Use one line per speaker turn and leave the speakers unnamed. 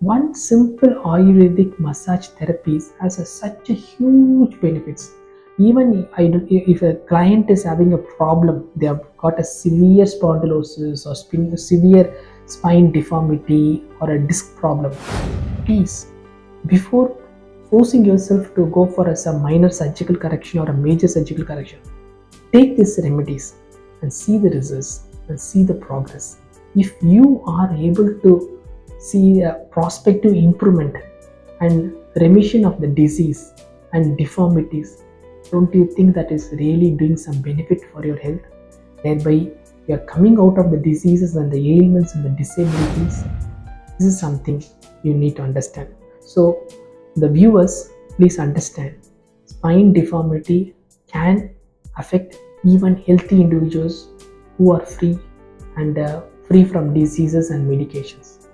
One simple Ayurvedic massage therapies has such a huge benefits. Even if a client is having a problem, they have got a severe spondylosis or severe spine deformity or a disc problem, please, before forcing yourself to go for a minor surgical correction or a major surgical correction, take these remedies and see the results and see the progress. If you are able to see a prospective improvement and remission of the disease and deformities, don't you think that is really doing some benefit for your health? Thereby, you are coming out of the diseases and the ailments and the disabilities. This is something you need to understand. So, the viewers, please understand, spine deformity can affect even healthy individuals who are free and free from diseases and medications.